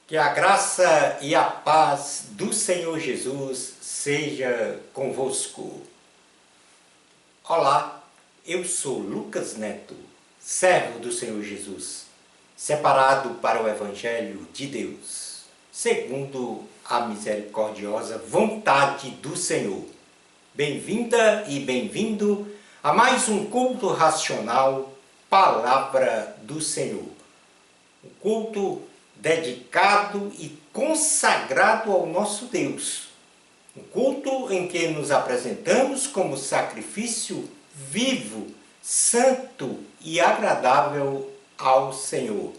Que a graça e a paz do Senhor Jesus seja convosco. Olá, eu sou Lucas Neto, servo do Senhor Jesus, separado para o Evangelho de Deus, segundo a misericordiosa vontade do Senhor. Bem-vinda e bem-vindo a mais um culto racional, Palavra do Senhor. Um culto dedicado e consagrado ao nosso Deus. Um culto em que nos apresentamos como sacrifício vivo, santo e agradável ao Senhor.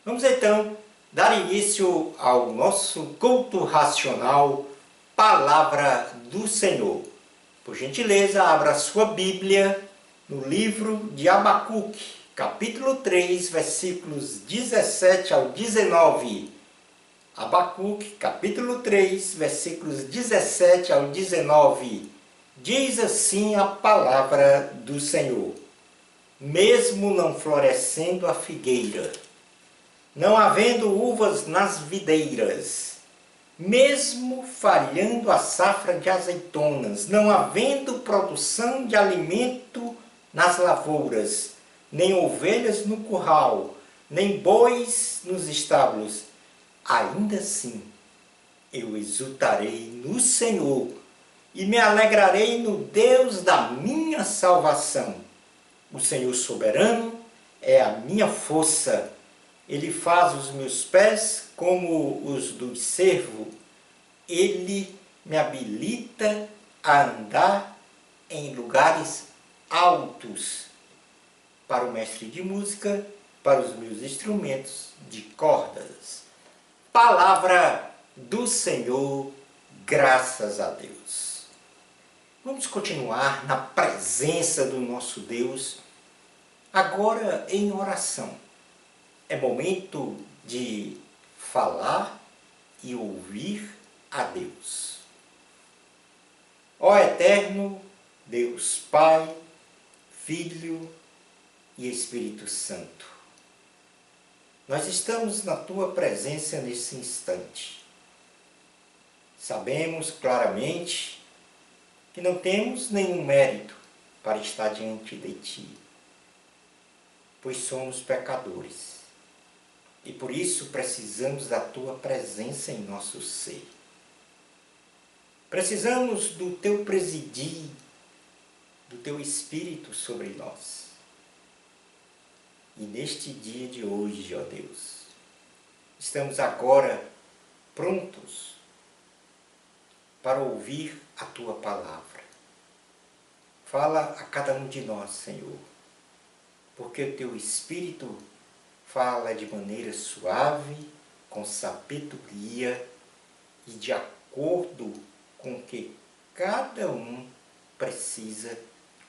Vamos então dar início ao nosso culto racional, Palavra do Senhor. Por gentileza, abra sua Bíblia no livro de Abacuque, capítulo 3, versículos 17 ao 19. Abacuque, capítulo 3, versículos 17 ao 19. Diz assim a palavra do Senhor: Mesmo não florescendo a figueira, não havendo uvas nas videiras, mesmo falhando a safra de azeitonas, não havendo produção de alimento nas lavouras, nem ovelhas no curral, nem bois nos estábulos, ainda assim eu exultarei no Senhor e me alegrarei no Deus da minha salvação. O Senhor soberano é a minha força. Ele faz os meus pés como os do cervo. Ele me habilita a andar em lugares altos. Para o mestre de música, para os meus instrumentos de cordas. Palavra do Senhor, graças a Deus. Vamos continuar na presença do nosso Deus, agora em oração. É momento de falar e ouvir a Deus. Ó eterno Deus Pai, Filho e Espírito Santo, nós estamos na Tua presença nesse instante. Sabemos claramente que não temos nenhum mérito para estar diante de Ti, pois somos pecadores e por isso precisamos da Tua presença em nosso ser. Precisamos do Teu presidir, do Teu Espírito sobre nós. E neste dia de hoje, ó Deus, estamos agora prontos para ouvir a Tua palavra. Fala a cada um de nós, Senhor, porque o Teu Espírito fala de maneira suave, com sabedoria e de acordo com o que cada um precisa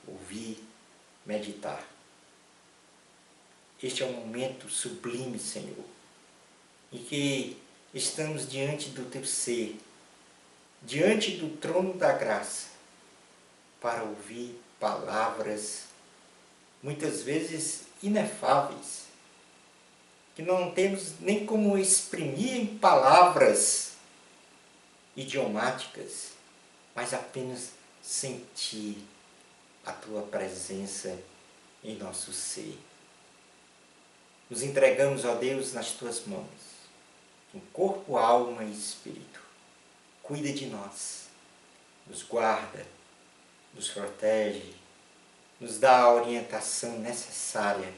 ouvir, meditar. Este é um momento sublime, Senhor, em que estamos diante do Teu ser, diante do trono da graça, para ouvir palavras, muitas vezes inefáveis, que não temos nem como exprimir em palavras idiomáticas, mas apenas sentir a Tua presença em nosso ser. Nos entregamos, ó Deus, nas Tuas mãos, em corpo, alma e espírito. Cuida de nós, nos guarda, nos protege, nos dá a orientação necessária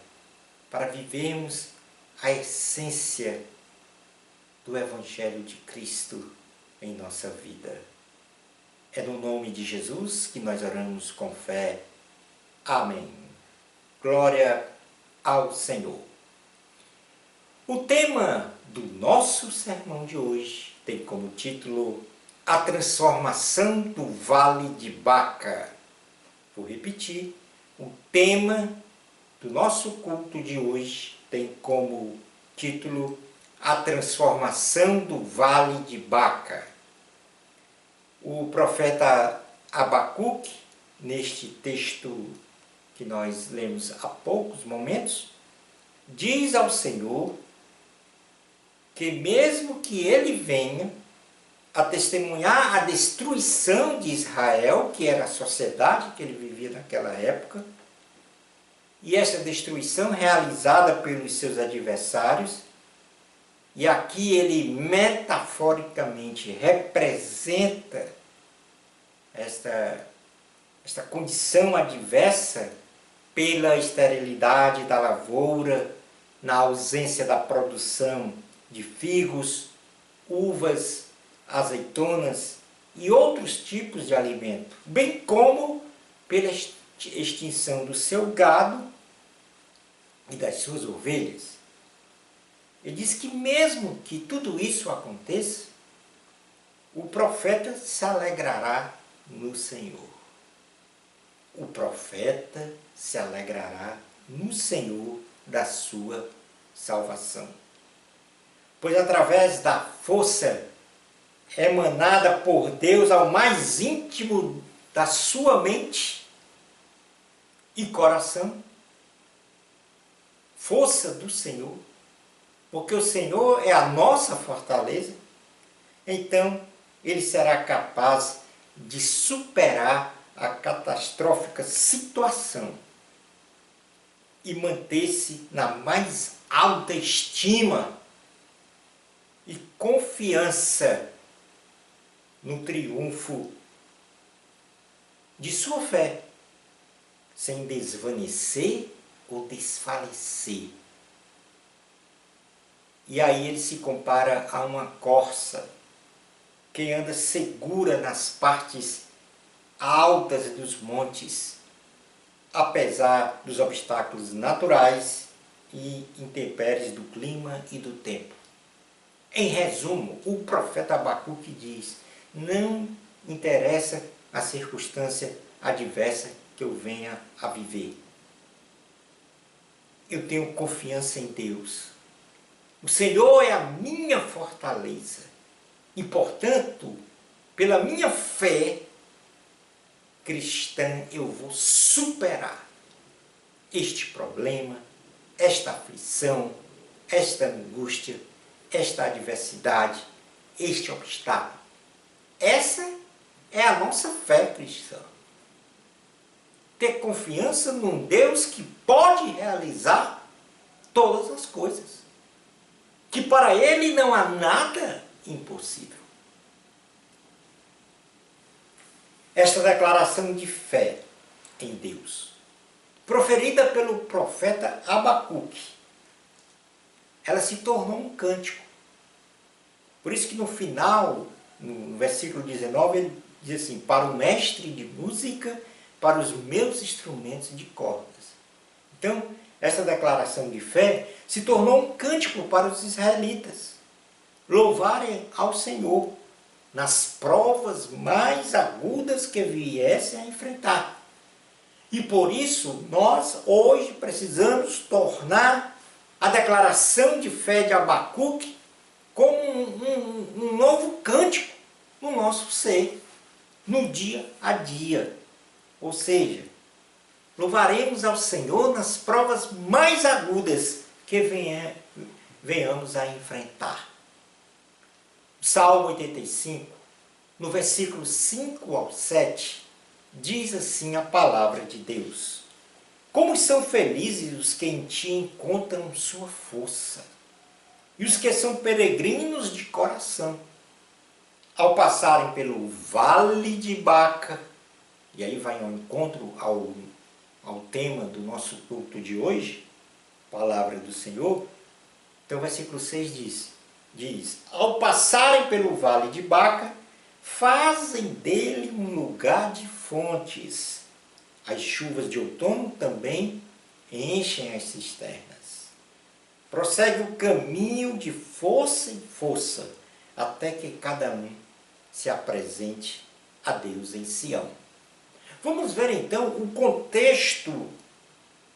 para vivermos a essência do Evangelho de Cristo em nossa vida. É no nome de Jesus que nós oramos com fé. Amém. Glória ao Senhor. O tema do nosso sermão de hoje tem como título A Transformação do Vale de Baca. Vou repetir, o tema do nosso culto de hoje tem como título A Transformação do Vale de Baca. O profeta Abacuque, neste texto que nós lemos há poucos momentos, diz ao Senhor que mesmo que ele venha a testemunhar a destruição de Israel, que era a sociedade que ele vivia naquela época, e essa destruição realizada pelos seus adversários, e aqui ele metaforicamente representa esta condição adversa pela esterilidade da lavoura, na ausência da produção de figos, uvas, azeitonas e outros tipos de alimento, bem como pela extinção do seu gado e das suas ovelhas. Ele diz que mesmo que tudo isso aconteça, o profeta se alegrará no Senhor. O profeta se alegrará no Senhor da sua salvação. Pois através da força emanada por Deus ao mais íntimo da sua mente e coração, força do Senhor, porque o Senhor é a nossa fortaleza, então ele será capaz de superar a catastrófica situação e manter-se na mais alta estima e confiança no triunfo de sua fé, sem desvanecer ou desfalecer. E aí ele se compara a uma corça que anda segura nas partes altas dos montes, apesar dos obstáculos naturais e intempéries do clima e do tempo. Em resumo, o profeta Abacuque diz: não interessa a circunstância adversa que eu venha a viver. Eu tenho confiança em Deus. O Senhor é a minha fortaleza. E, portanto, pela minha fé cristã, eu vou superar este problema, esta aflição, esta angústia, esta adversidade, este obstáculo. Essa é a nossa fé cristã. Ter confiança num Deus que pode realizar todas as coisas. Que para Ele não há nada impossível. Esta declaração de fé em Deus, proferida pelo profeta Abacuque, ela se tornou um cântico. Por isso que no final, no versículo 19, ele diz assim: para o mestre de música, para os meus instrumentos de cordas. Então, essa declaração de fé se tornou um cântico para os israelitas louvarem ao Senhor nas provas mais agudas que viessem a enfrentar. E por isso, nós hoje precisamos tornar a declaração de fé de Abacuque como um novo cântico no nosso ser, no dia a dia. Ou seja, louvaremos ao Senhor nas provas mais agudas que venhamos a enfrentar. Salmo 85, no versículo 5 ao 7, diz assim a palavra de Deus: como são felizes os que em ti encontram sua força, e os que são peregrinos de coração, ao passarem pelo vale de Baca. E aí vai ao encontro ao tema do nosso culto de hoje, palavra do Senhor. Então o versículo 6 diz: ao passarem pelo vale de Baca, fazem dele um lugar de fontes. As chuvas de outono também enchem as cisternas. Prossegue o caminho de força em força, até que cada um se apresente a Deus em Sião. Vamos ver então o contexto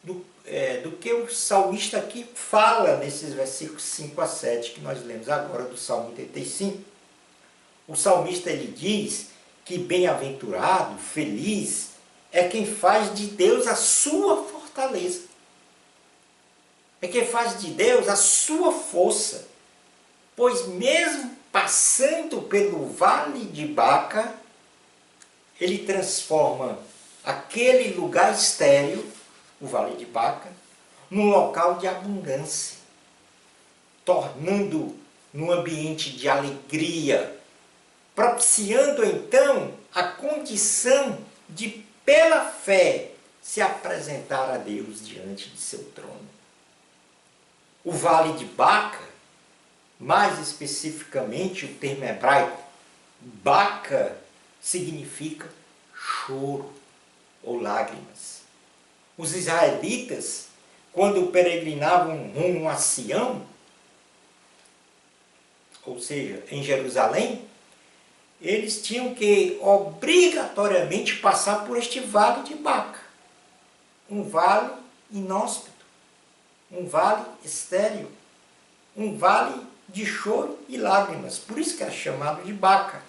do que o salmista aqui fala nesses versículos 5 a 7 que nós lemos agora do Salmo 85. O salmista ele diz que bem-aventurado, feliz, é quem faz de Deus a sua fortaleza. É quem faz de Deus a sua força. pois mesmo passando pelo vale de Baca, ele transforma aquele lugar estéril, o vale de Baca, num local de abundância, tornando num ambiente de alegria, propiciando então a condição de, pela fé, se apresentar a Deus diante de seu trono. O vale de Baca, mais especificamente o termo hebraico, Baca, significa choro ou lágrimas. Os israelitas, quando peregrinavam rumo a Sião, ou seja, em Jerusalém, eles tinham que obrigatoriamente passar por este vale de Baca. Um vale inóspito, um vale estéril, um vale de choro e lágrimas. Por isso que era chamado de Baca,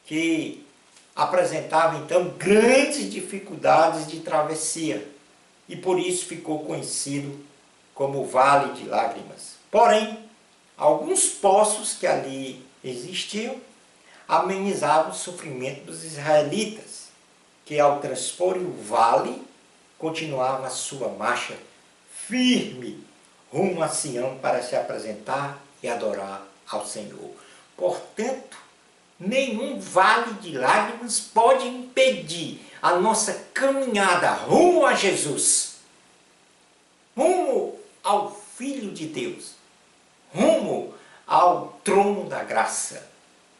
que apresentava então grandes dificuldades de travessia e por isso ficou conhecido como Vale de Lágrimas. Porém, alguns poços que ali existiam amenizavam o sofrimento dos israelitas, que ao transporem o vale, continuavam a sua marcha firme rumo a Sião para se apresentar e adorar ao Senhor. Portanto, nenhum vale de lágrimas pode impedir a nossa caminhada rumo a Jesus, rumo ao Filho de Deus, rumo ao trono da graça.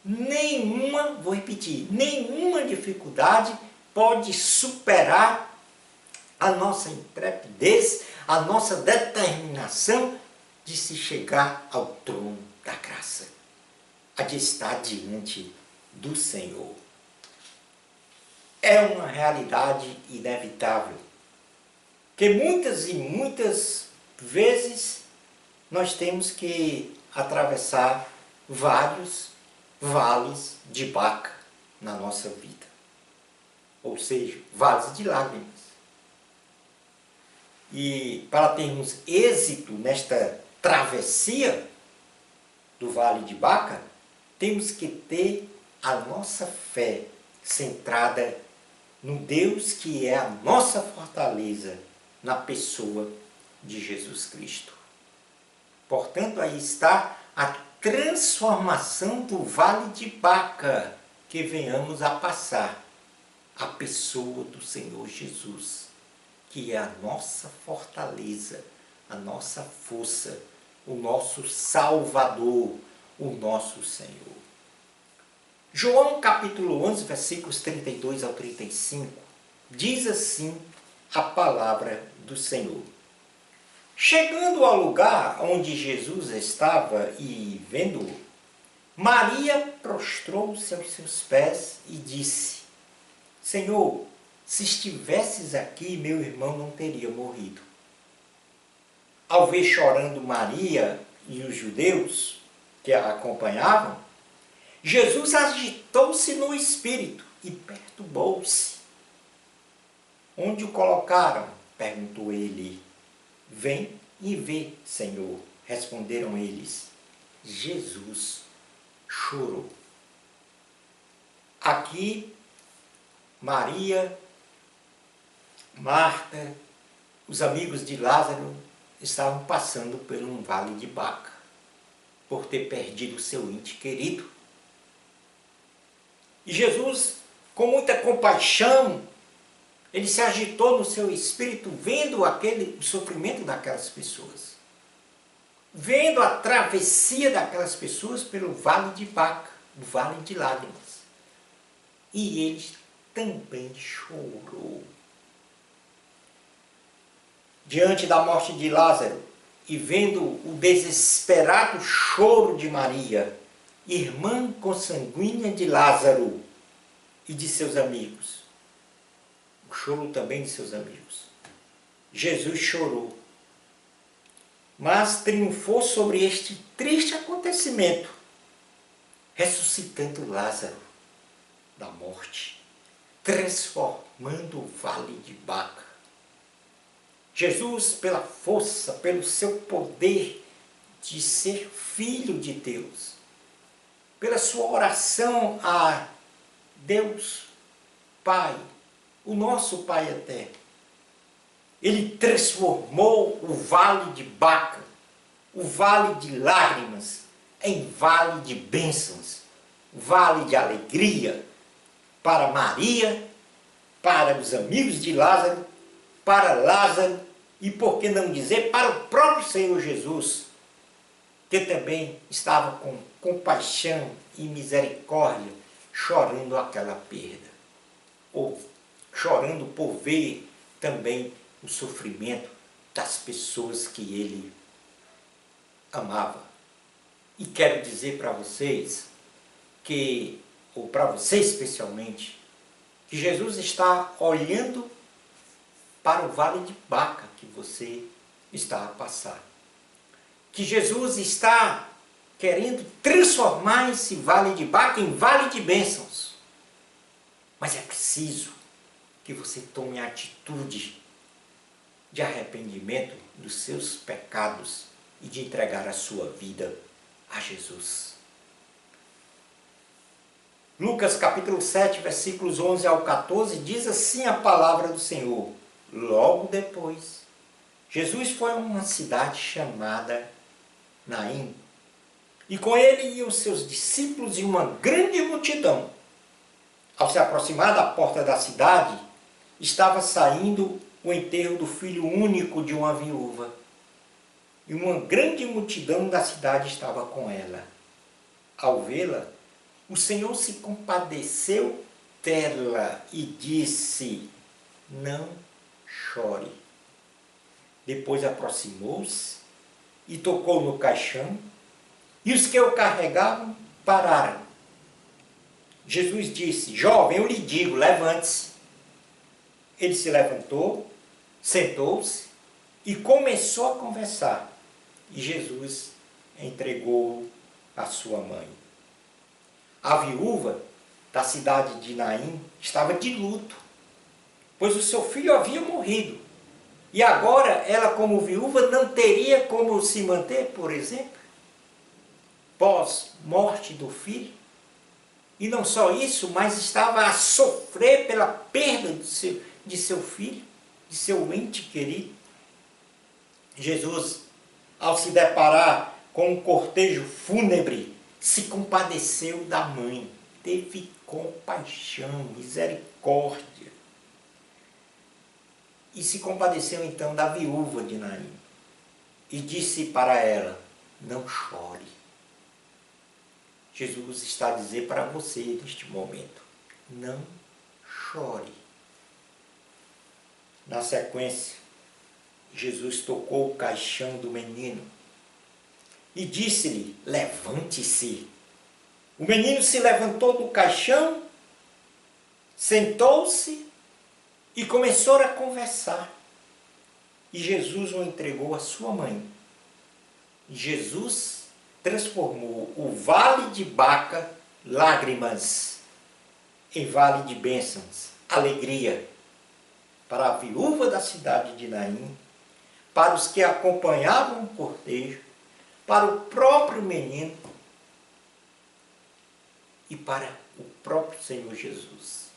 Nenhuma, vou repetir, nenhuma dificuldade pode superar a nossa intrepidez, a nossa determinação de se chegar ao trono da graça, a de estar diante do Senhor. É uma realidade inevitável, que muitas e muitas vezes nós temos que atravessar vários vales de Baca na nossa vida, ou seja, vales de lágrimas. E para termos êxito nesta travessia do vale de Baca, temos que ter a nossa fé centrada no Deus que é a nossa fortaleza, na pessoa de Jesus Cristo. Portanto, aí está a transformação do vale de Baca que venhamos a passar, a pessoa do Senhor Jesus, que é a nossa fortaleza, a nossa força, o nosso Salvador, o nosso Senhor. João capítulo 11, versículos 32 ao 35, diz assim a palavra do Senhor. Chegando ao lugar onde Jesus estava e vendo-o, Maria prostrou-se aos seus pés e disse: Senhor, se estivesses aqui, meu irmão não teria morrido. Ao ver chorando Maria e os judeus que a acompanhavam, Jesus agitou-se no espírito e perturbou-se. Onde o colocaram? Perguntou ele. Vem e vê, Senhor. Responderam eles. Jesus chorou. Aqui, Maria, Marta, os amigos de Lázaro estavam passando por um vale de Baca, por ter perdido o seu ente querido. E Jesus, com muita compaixão, ele se agitou no seu espírito, vendo o sofrimento daquelas pessoas, vendo a travessia daquelas pessoas pelo vale de Baca, o vale de lágrimas. E ele também chorou. Diante da morte de Lázaro e vendo o desesperado choro de Maria, irmã consanguínea de Lázaro e de seus amigos, o choro também de seus amigos, Jesus chorou, mas triunfou sobre este triste acontecimento, ressuscitando Lázaro da morte, transformando o vale de Baca. Jesus, pela força, pelo seu poder de ser filho de Deus, pela sua oração a Deus Pai, o nosso Pai eterno. Ele transformou o vale de Baca, o vale de lágrimas, em vale de bênçãos, vale de alegria para Maria, para os amigos de Lázaro, para Lázaro e, por que não dizer, para o próprio Senhor Jesus, que também estava com compaixão e misericórdia, chorando aquela perda, ou chorando por ver também o sofrimento das pessoas que ele amava. E quero dizer para vocês que, ou para você especialmente, que Jesus está olhando para o vale de Baca que você está a passar. Que Jesus está querendo transformar esse vale de Baca em vale de bênçãos. Mas é preciso que você tome a atitude de arrependimento dos seus pecados e de entregar a sua vida a Jesus. Lucas capítulo 7, versículos 11 ao 14, diz assim a palavra do Senhor. Logo depois, Jesus foi a uma cidade chamada Naim, e com ele iam seus discípulos e uma grande multidão. Ao se aproximar da porta da cidade, estava saindo o enterro do filho único de uma viúva, e uma grande multidão da cidade estava com ela. Ao vê-la, o Senhor se compadeceu dela e disse: não chore. Depois aproximou-se e tocou no caixão, e os que o carregavam pararam. Jesus disse: jovem, eu lhe digo, levante-se. Ele se levantou, sentou-se e começou a conversar. E Jesus entregou a sua mãe. A viúva da cidade de Naim estava de luto, pois o seu filho havia morrido. E agora ela, como viúva, não teria como se manter, por exemplo, pós-morte do filho. E não só isso, mas estava a sofrer pela perda de seu filho, de seu ente querido. Jesus, ao se deparar com um cortejo fúnebre, se compadeceu da mãe, teve compaixão, misericórdia. E se compadeceu então da viúva de Naim. E disse para ela: não chore. Jesus está a dizer para você neste momento: não chore. Na sequência, Jesus tocou o caixão do menino e disse-lhe: levante-se. O menino se levantou do caixão, sentou-se e começou a conversar. E Jesus o entregou à sua mãe. Jesus transformou o vale de Baca, lágrimas, em vale de bênçãos, alegria, para a viúva da cidade de Naim, para os que acompanhavam o cortejo, para o próprio menino e para o próprio Senhor Jesus.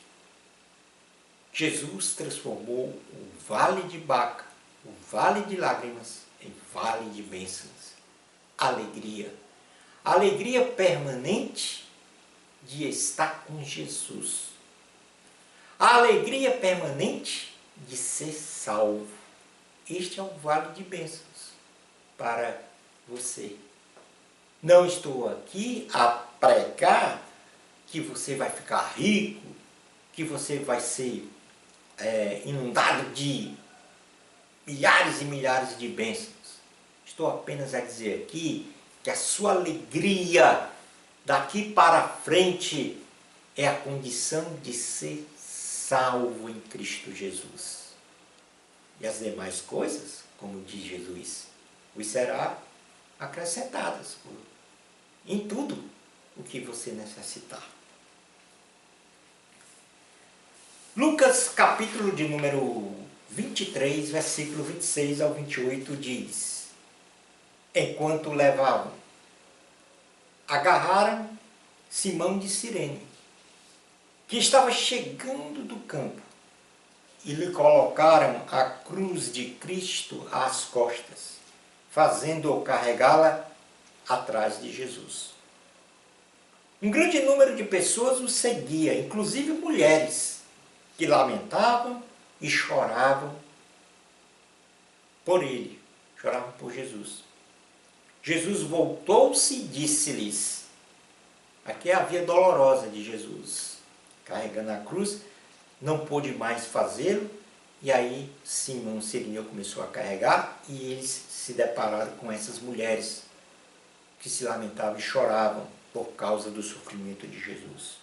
Jesus transformou o vale de Baca, o vale de lágrimas, em vale de bênçãos. Alegria. Alegria permanente de estar com Jesus. A alegria permanente de ser salvo. Este é um vale de bênçãos para você. Não estou aqui a pregar que você vai ficar rico, que você vai ser inundado de milhares e milhares de bênçãos. Estou apenas a dizer aqui que a sua alegria daqui para frente é a condição de ser salvo em Cristo Jesus. E as demais coisas, como diz Jesus, vos será acrescentadas em tudo o que você necessitar. Lucas capítulo de número 23, versículo 26 ao 28 diz: enquanto o levavam, agarraram Simão de Cirene, que estava chegando do campo, e lhe colocaram a cruz de Cristo às costas, fazendo-o carregá-la atrás de Jesus. Um grande número de pessoas o seguia, inclusive mulheres, que lamentavam e choravam por ele, choravam por Jesus. Jesus voltou-se e disse-lhes, aqui é a via dolorosa de Jesus, carregando a cruz, não pôde mais fazê-lo, e aí Simão Cirineu começou a carregar, e eles se depararam com essas mulheres que se lamentavam e choravam por causa do sofrimento de Jesus.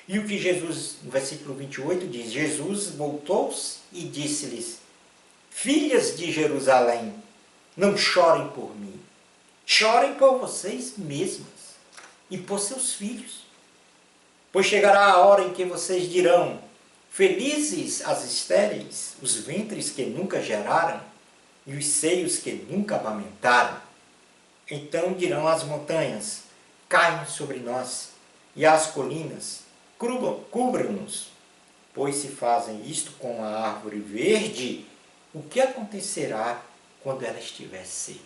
E o que Jesus, no versículo 28, diz, Jesus voltou-se e disse-lhes, filhas de Jerusalém, não chorem por mim, chorem por vocês mesmas e por seus filhos. Pois chegará a hora em que vocês dirão, felizes as estéreis, os ventres que nunca geraram e os seios que nunca amamentaram. Então dirão as montanhas, caiam sobre nós, e as colinas, cubram-nos. Pois se fazem isto com a árvore verde, o que acontecerá quando ela estiver seca?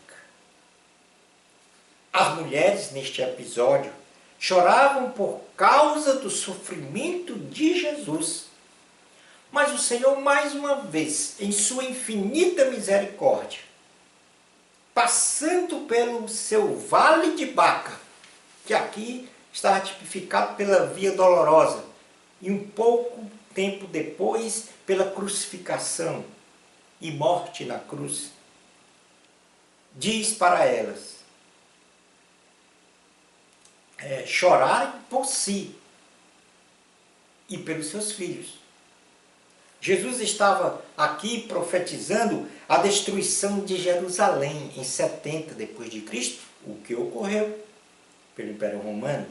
As mulheres, neste episódio, choravam por causa do sofrimento de Jesus. Mas o Senhor, mais uma vez, em sua infinita misericórdia, passando pelo seu vale de Baca, que aqui está tipificado pela via dolorosa, e um pouco tempo depois pela crucificação e morte na cruz, diz para elas chorarem por si e pelos seus filhos. Jesus estava aqui profetizando a destruição de Jerusalém em 70 depois de Cristo, o que ocorreu pelo Império Romano.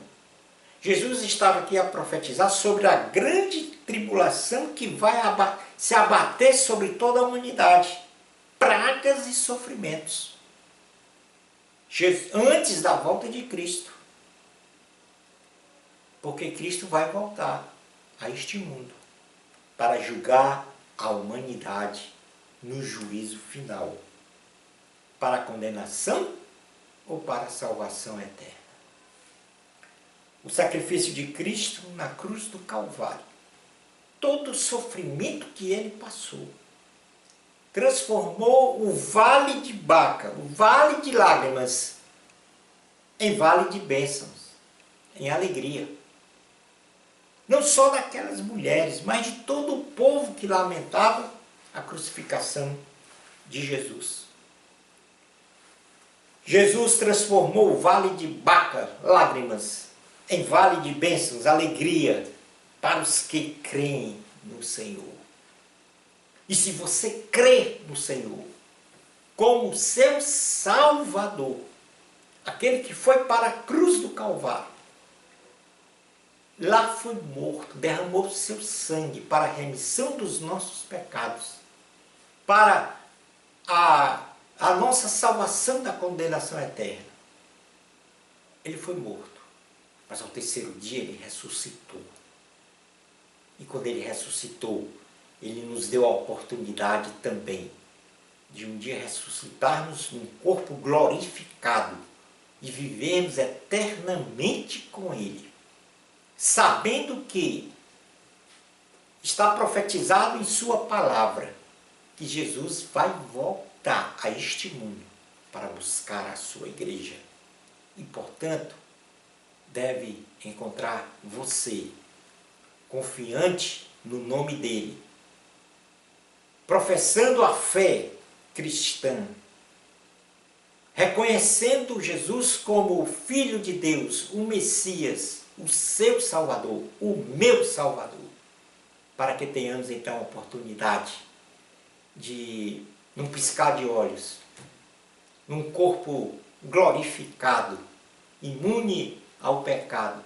Jesus estava aqui a profetizar sobre a grande tribulação que vai se abater sobre toda a humanidade. Pragas e sofrimentos. Antes da volta de Cristo. Porque Cristo vai voltar a este mundo para julgar a humanidade no juízo final. Para a condenação ou para a salvação eterna. O sacrifício de Cristo na cruz do Calvário, todo o sofrimento que ele passou, transformou o vale de Baca, o vale de lágrimas, em vale de bênçãos, em alegria. Não só daquelas mulheres, mas de todo o povo que lamentava a crucificação de Jesus. Jesus transformou o vale de Baca, lágrimas, em vale de bênçãos, alegria, para os que creem no Senhor. E se você crê no Senhor como seu Salvador, aquele que foi para a cruz do Calvário, lá foi morto, derramou seu sangue para a remissão dos nossos pecados, para a nossa salvação da condenação eterna. Ele foi morto. Mas ao terceiro dia ele ressuscitou. E quando ele ressuscitou, ele nos deu a oportunidade também de um dia ressuscitarmos num corpo glorificado e vivermos eternamente com ele. Sabendo que está profetizado em sua palavra que Jesus vai voltar a este mundo para buscar a sua igreja. E, portanto, deve encontrar você, confiante no nome dele, professando a fé cristã, reconhecendo Jesus como o Filho de Deus, o Messias, o seu Salvador, o meu Salvador, para que tenhamos então a oportunidade de, num piscar de olhos, num corpo glorificado, imune ao pecado,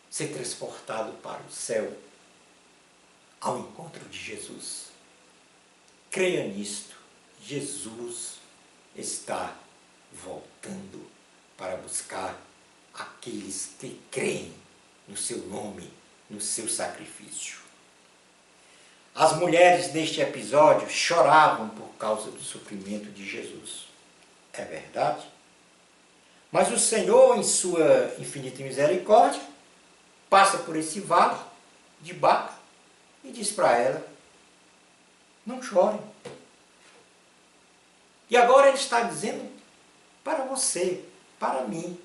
ser transportado para o céu, ao encontro de Jesus. Creia nisto, Jesus está voltando para buscar aqueles que creem no seu nome, no seu sacrifício. As mulheres deste episódio choravam por causa do sofrimento de Jesus. É verdade? Mas o Senhor, em sua infinita misericórdia, passa por esse vale de Baca e diz para ela: não chore. E agora ele está dizendo para você, para mim,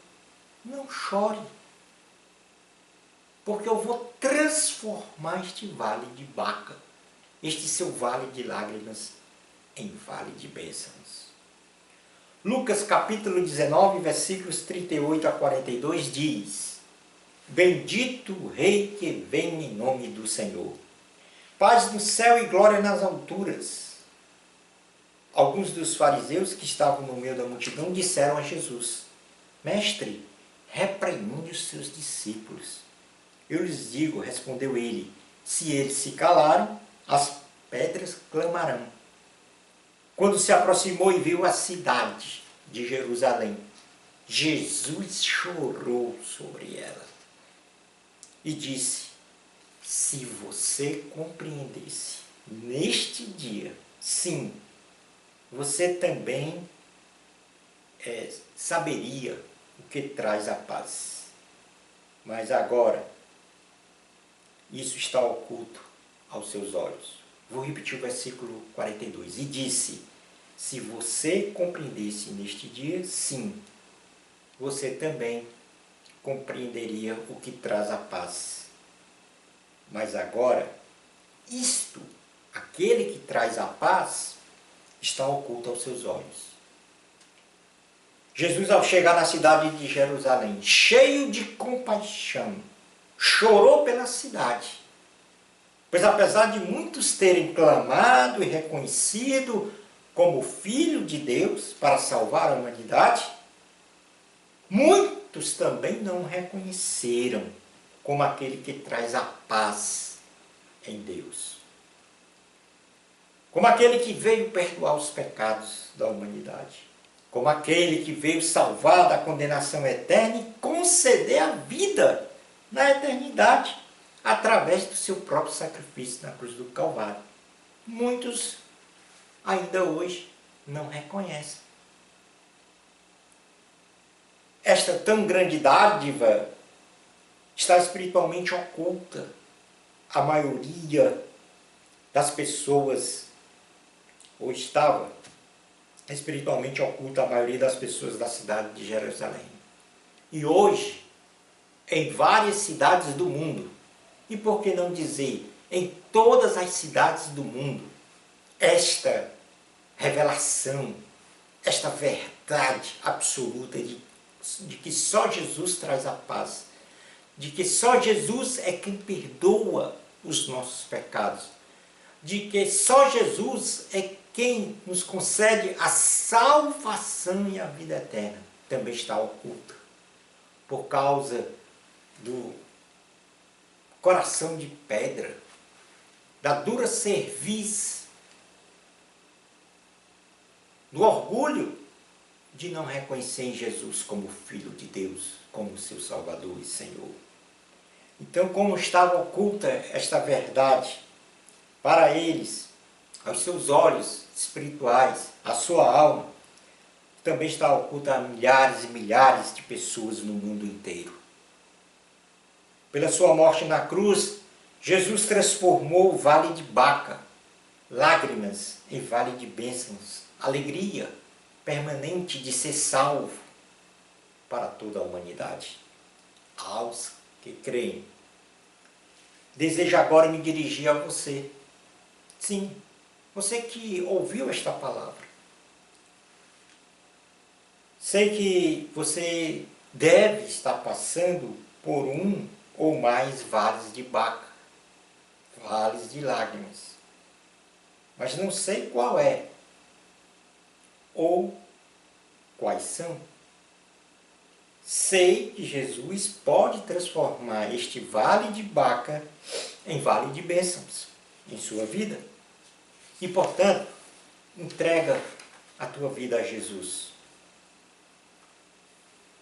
não chore. Porque eu vou transformar este vale de Baca, este seu vale de lágrimas, em vale de bênçãos. Lucas capítulo 19, versículos 38 a 42 diz: bendito o Rei que vem em nome do Senhor. Paz no céu e glória nas alturas. Alguns dos fariseus que estavam no meio da multidão disseram a Jesus: Mestre, repreende os seus discípulos. Eu lhes digo, respondeu ele, se eles se calarem, as pedras clamarão. Quando se aproximou e viu a cidade de Jerusalém, Jesus chorou sobre ela e disse: se você compreendesse neste dia, sim, você também saberia o que traz a paz. Mas agora, isso está oculto aos seus olhos. Vou repetir o versículo 42. E disse: se você compreendesse neste dia, sim, você também compreenderia o que traz a paz. Mas agora, isto, aquele que traz a paz, está oculto aos seus olhos. Jesus, ao chegar na cidade de Jerusalém, cheio de compaixão, chorou pela cidade. Pois apesar de muitos terem clamado e reconhecido como Filho de Deus para salvar a humanidade, muitos também não o reconheceram como aquele que traz a paz em Deus. Como aquele que veio perdoar os pecados da humanidade. Como aquele que veio salvar da condenação eterna e conceder a vida na eternidade, através do seu próprio sacrifício na cruz do Calvário. Muitos ainda hoje não reconhecem. Esta tão grande dádiva está espiritualmente oculta à maioria das pessoas, ou estava espiritualmente oculta à maioria das pessoas da cidade de Jerusalém. E hoje, em várias cidades do mundo, e por que não dizer, em todas as cidades do mundo, esta revelação, esta verdade absoluta de que só Jesus traz a paz, de que só Jesus é quem perdoa os nossos pecados, de que só Jesus é quem nos concede a salvação e a vida eterna, também está oculta, por causa do coração de pedra, da dura cerviz, do orgulho de não reconhecer em Jesus como Filho de Deus, como seu Salvador e Senhor. Então, como estava oculta esta verdade para eles, aos seus olhos espirituais, à sua alma, também está oculta a milhares e milhares de pessoas no mundo inteiro. Pela sua morte na cruz, Jesus transformou o vale de Baca, lágrimas, em vale de bênçãos, alegria permanente de ser salvo para toda a humanidade, aos que creem. Desejo agora me dirigir a você. Sim, você que ouviu esta palavra. Sei que você deve estar passando por um ou mais vales de Baca, vales de lágrimas. Mas não sei qual é, ou quais são. Sei que Jesus pode transformar este vale de Baca em vale de bênçãos em sua vida. E, portanto, entrega a tua vida a Jesus.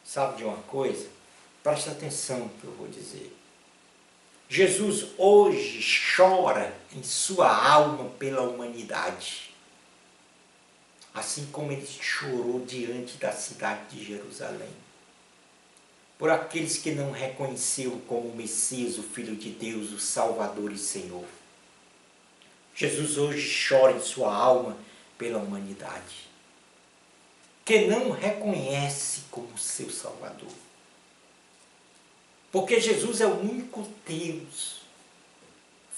Sabe de uma coisa? Presta atenção no que eu vou dizer. Jesus hoje chora em sua alma pela humanidade, assim como ele chorou diante da cidade de Jerusalém, por aqueles que não reconheceram como o Messias, o Filho de Deus, o Salvador e Senhor. Jesus hoje chora em sua alma pela humanidade, que não reconhece como seu Salvador. Porque Jesus é o único Deus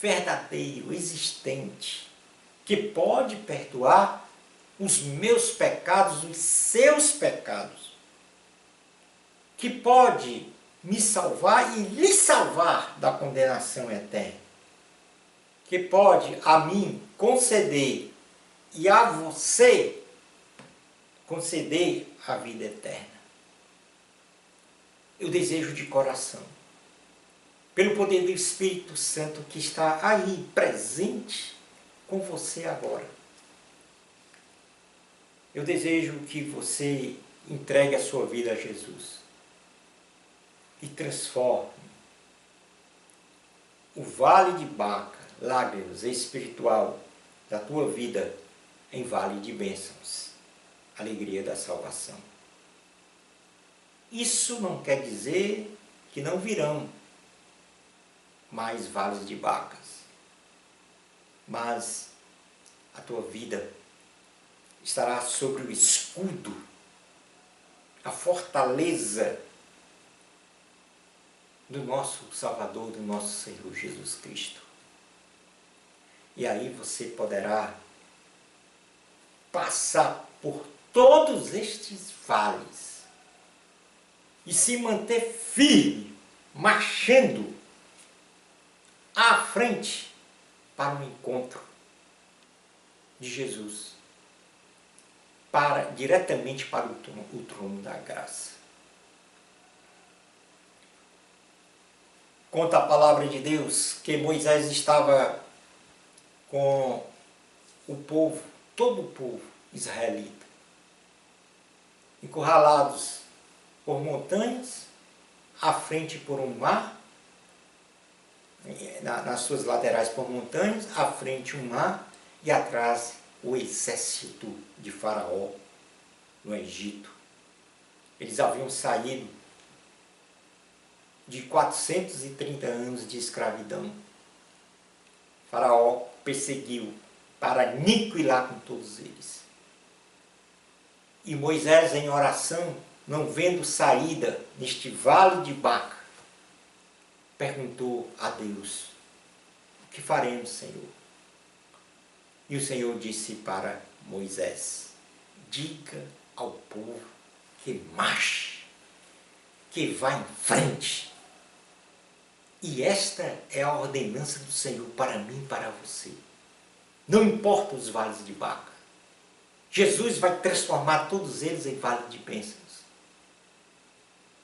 verdadeiro, existente, que pode perdoar os meus pecados, os seus pecados, que pode me salvar e lhe salvar da condenação eterna, que pode a mim conceder e a você conceder a vida eterna. Eu desejo de coração, pelo poder do Espírito Santo que está aí presente com você agora, eu desejo que você entregue a sua vida a Jesus e transforme o vale de Baca, lágrimas espiritual da tua vida em vale de bênçãos, alegria da salvação. Isso não quer dizer que não virão mais vales de Bacas, mas a tua vida estará sobre o escudo, a fortaleza do nosso Salvador, do nosso Senhor Jesus Cristo. E aí você poderá passar por todos estes vales e se manter firme, marchando à frente para o encontro de Jesus, diretamente para o trono da graça. Conta a palavra de Deus que Moisés estava com o povo, todo o povo israelita, encurralados por montanhas, à frente por um mar, nas suas laterais por montanhas, à frente um mar e atrás o exército de Faraó no Egito. Eles haviam saído de 430 anos de escravidão. Faraó perseguiu para aniquilar com todos eles. E Moisés, em oração, não vendo saída neste vale de Baca, perguntou a Deus: o que faremos, Senhor? E o Senhor disse para Moisés: diga ao povo que marche, que vá em frente. E esta é a ordenança do Senhor para mim e para você. Não importa os vales de Baca. Jesus vai transformar todos eles em vale de bênçãos.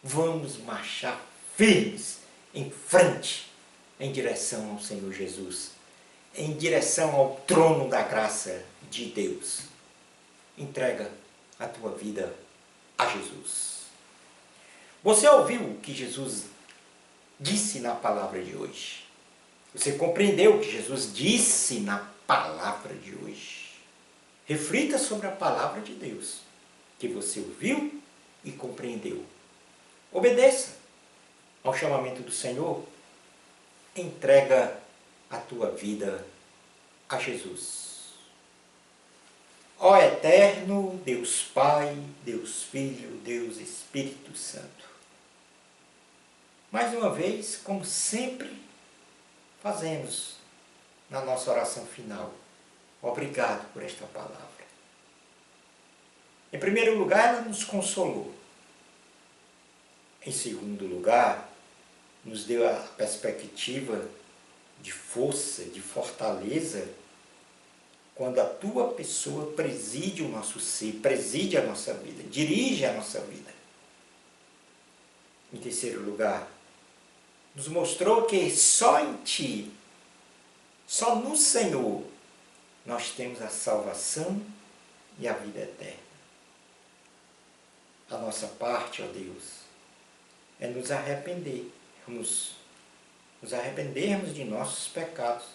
Vamos marchar firmes em frente, em direção ao Senhor Jesus, em direção ao trono da graça de Deus. Entrega a tua vida a Jesus. Você ouviu o que Jesus disse na palavra de hoje? Você compreendeu o que Jesus disse na palavra de hoje? Reflita sobre a palavra de Deus, que você ouviu e compreendeu. Obedeça ao chamamento do Senhor. Entrega a tua vida a Jesus. Ó eterno Deus Pai, Deus Filho, Deus Espírito Santo. Mais uma vez, como sempre fazemos na nossa oração final, obrigado por esta palavra. Em primeiro lugar, ela nos consolou. Em segundo lugar, nos deu a perspectiva de força, de fortaleza, quando a tua pessoa preside o nosso ser, preside a nossa vida, dirige a nossa vida. Em terceiro lugar, nos mostrou que só em Ti, só no Senhor, nós temos a salvação e a vida eterna. A nossa parte, ó Deus, é nos arrependermos de nossos pecados,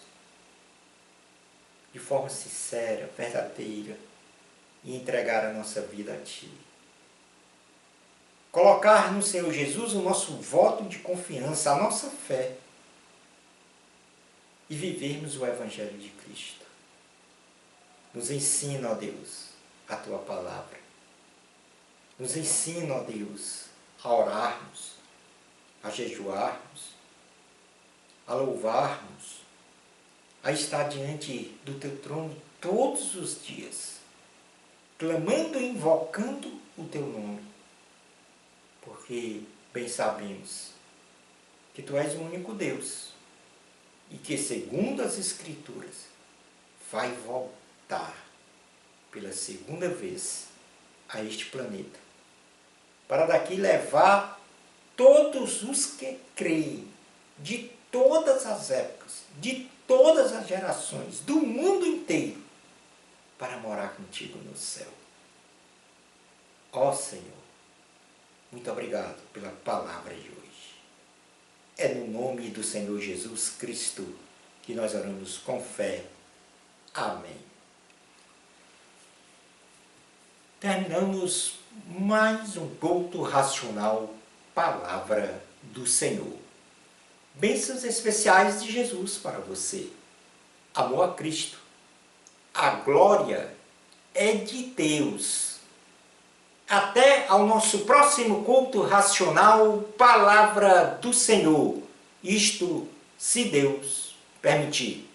de forma sincera, verdadeira, e entregar a nossa vida a Ti. Colocar no Senhor Jesus o nosso voto de confiança, a nossa fé, e vivermos o Evangelho de Cristo. Nos ensina, ó Deus, a Tua palavra. Nos ensina, ó Deus, a orarmos, a jejuarmos, a louvarmos, a estar diante do Teu trono todos os dias, clamando e invocando o Teu nome, porque bem sabemos que Tu és o único Deus e que, segundo as Escrituras, vai voltar pela segunda vez a este planeta, para daqui levar todos os que creem, de todas as épocas, de todas as gerações, do mundo inteiro, para morar contigo no céu. Ó Senhor, muito obrigado pela palavra de hoje. É no nome do Senhor Jesus Cristo que nós oramos com fé. Amém. Terminamos mais um culto racional, Palavra do Senhor. Bênçãos especiais de Jesus para você. Amor a Cristo. A glória é de Deus. Até ao nosso próximo culto racional, Palavra do Senhor. Isto, se Deus permitir.